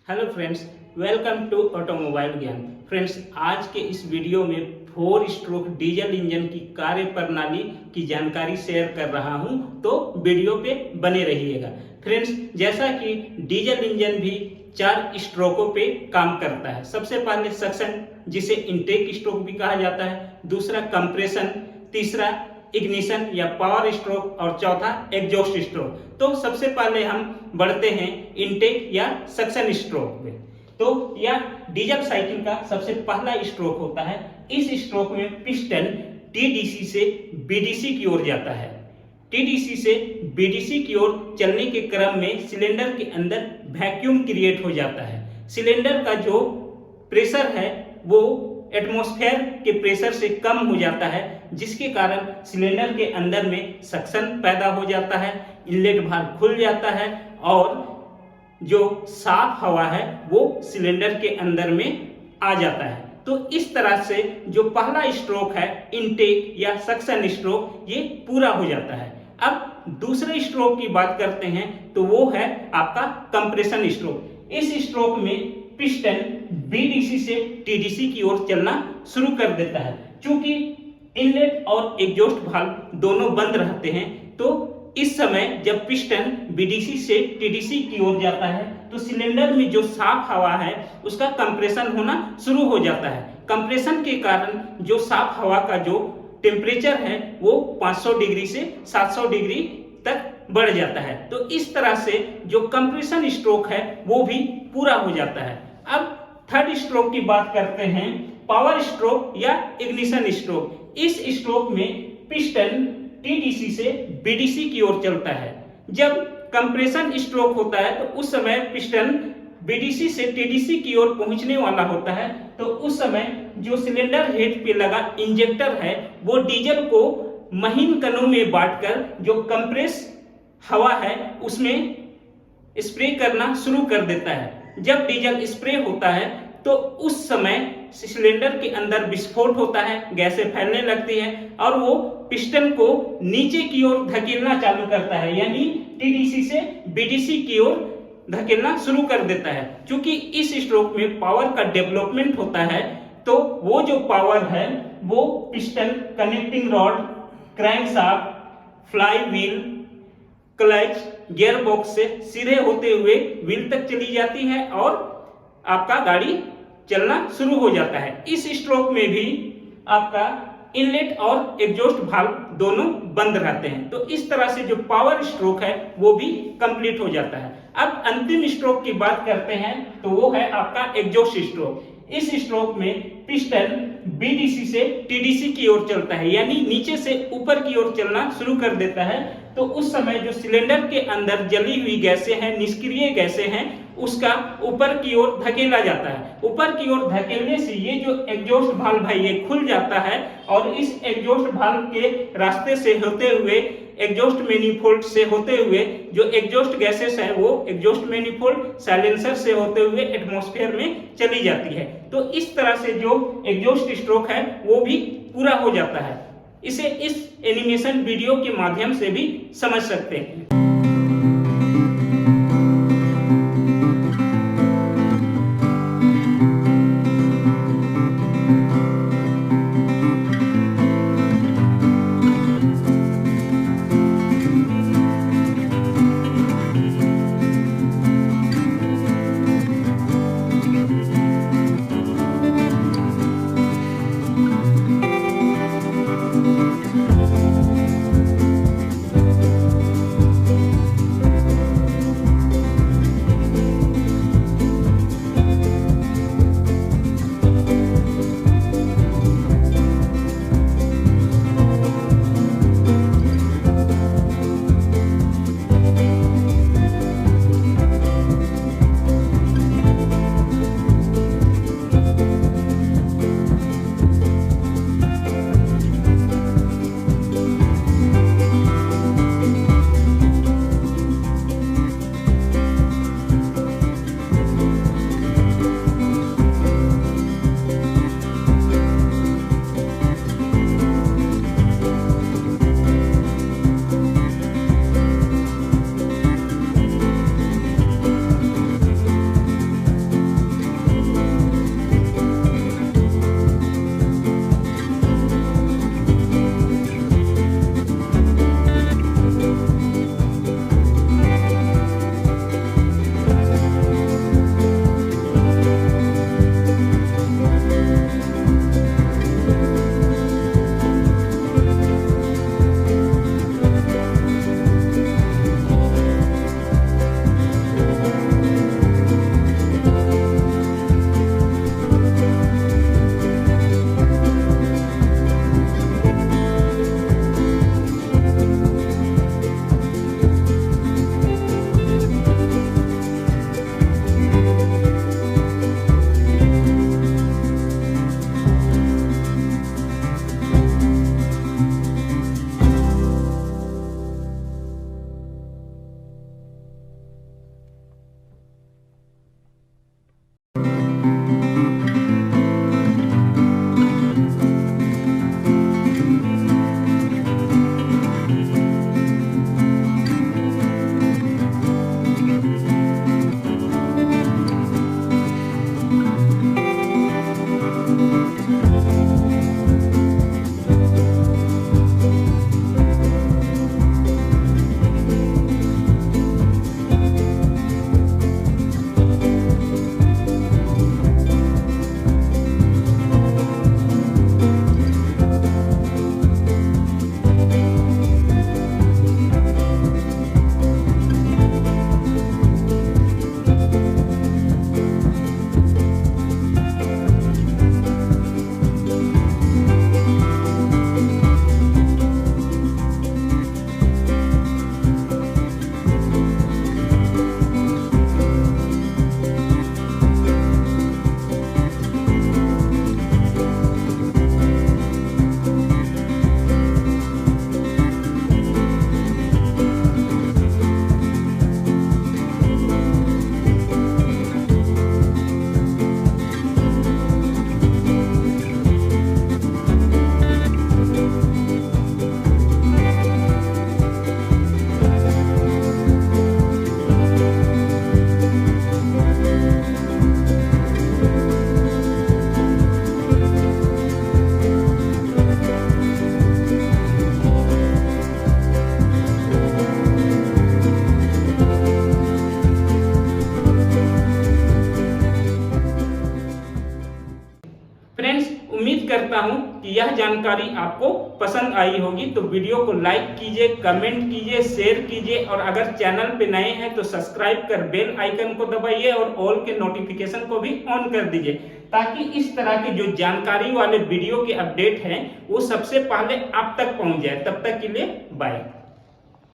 Hello friends, welcome to automobile Gyan. Friends, आज के इस वीडियो में 4 स्ट्रोक डीजल इंजन की कार्य प्रणाली की जानकारी शेयर कर रहा हूं, तो वीडियो पे बने रहिएगा। फ्रेंड्स, जैसा कि डीजल इंजन भी 4 स्ट्रोकों पे काम करता है। सबसे पहले सक्शन, जिसे इनटेक स्ट्रोक भी कहा जाता है, दूसरा कंप्रेशन, तीसरा इग्निशन या पावर स्ट्रोक और चौथा एग्जॉस्ट स्ट्रोक। तो सबसे पहले हम बढ़ते हैं इनटेक या सक्शन स्ट्रोक में। तो यह डीजल साइकिल का सबसे पहला स्ट्रोक होता है। इस स्ट्रोक में पिस्टन टीडीसी से बीडीसी की ओर जाता है। टीडीसी से बीडीसी की ओर चलने के क्रम में सिलेंडर के अंदर वैक्यूम क्रिएट हो जाता है। सिलेंडर का जो प्रेशर है वो एटमॉस्फेयर के प्रेशर से कम हो जाता है, जिसके कारण सिलेंडर के अंदर में सक्शन पैदा हो जाता है, इनलेट वाल्व खुल जाता है और जो साफ हवा है वो सिलेंडर के अंदर में आ जाता है। तो इस तरह से जो पहला स्ट्रोक है इनटेक या सक्शन स्ट्रोक, ये पूरा हो जाता है। अब दूसरे स्ट्रोक की बात करते हैं तो वो है आपका कंप्रेशन स्ट्रोक। इस स्ट्रोक में पिस्टन बीडीसी से टीडीसी की ओर चलना शुरू कर देता है। चूंकि इनलेट और एग्जॉस्ट वाल्व दोनों बंद रहते हैं, तो इस समय जब पिस्टन बीडीसी से टीडीसी की ओर जाता है तो सिलेंडर में जो साफ हवा है उसका कंप्रेशन होना शुरू हो जाता है। कंप्रेशन के कारण जो साफ हवा का जो टेम्परेचर है वो 500 डिग्री से 700 डिग्री तक बढ़ जाता है। तो इस तरह से जो कंप्रेशन स्ट्रोक है वो भी पूरा हो जाता है। अब थर्ड स्ट्रोक की बात करते हैं, पावर स्ट्रोक या इग्निशन स्ट्रोक। इस स्ट्रोक में पिस्टन टीडीसी से बीडीसी की ओर चलता है। जब कंप्रेशन स्ट्रोक होता है तो उस समय पिस्टन बीडीसी से टीडीसी की ओर पहुंचने वाला होता है। तो उस समय जो सिलेंडर हेड पे लगा इंजेक्टर है वो डीजल को महीन कणों में बांटकर जो कंप्रेस हवा है उसमें स्प्रे करना शुरू कर देता है। जब डीजल स्प्रे होता है तो उस समय सिलेंडर के अंदर विस्फोट होता है, गैसें फैलने लगती है और वो पिस्टन को नीचे की ओर धकेलना चालू करता है, यानी टीडीसी से बीडीसी की ओर धकेलना शुरू कर देता है। क्योंकि इस स्ट्रोक में पावर का डेवलपमेंट होता है, तो वो जो पावर है वो piston, connecting rod, crankshaft, fly wheel, clutch, gear box से सीधे होते हुए व्हील तक चली जाती है और आपका गाड़ी चलना शुरू हो जाता है। इस स्ट्रोक में भी आपका इनलेट और एग्जॉस्ट वाल्व दोनों बंद रहते हैं। तो इस तरह से जो पावर स्ट्रोक है वो भी कंप्लीट हो जाता है। अब अंतिम स्ट्रोक की बात करते हैं तो वो है आपका एग्जॉस्ट स्ट्रोक। इस स्ट्रोक में पिस्टन बीडीसी से टीडीसी की ओर चलता है, यानी नीचे से ऊपर की ओर चलना शुरू कर देता है। तो उस समय जो सिलेंडर के अंदर जली हुई गैसें हैं, निष्क्रिय गैसें हैं, उसका ऊपर की ओर धकेला जाता है। ऊपर की ओर धकेलने से ये जो एग्जॉस्ट वाल्व है ये खुल जाता है और इस एग्जॉस्ट वाल्व के रास्ते से होते हुए, एग्जॉस्ट मैनिफोल्ड से होते हुए जो एग्जॉस्ट गैसेस है वो एग्जॉस्ट मैनिफोल्ड साइलेंसर से होते हुए एटमॉस्फेयर में चली जाती है। तो इस तरह से जो एग्जॉस्ट स्ट्रोक है वो भी पूरा हो जाता है। इसे इस एनिमेशन वीडियो के माध्यम से भी समझ सकते हैं। कि यह जानकारी आपको पसंद आई होगी। तो वीडियो को लाइक कीजिए, कमेंट कीजिए, शेयर कीजिए और अगर चैनल पे नए हैं तो सब्सक्राइब कर बेल आइकन को दबाइए और ऑल के नोटिफिकेशन को भी ऑन कर दीजिए, ताकि इस तरह के जो जानकारी वाले वीडियो के अपडेट हैं वो सबसे पहले आप तक पहुंच जाए। तब तक के लिए बाय।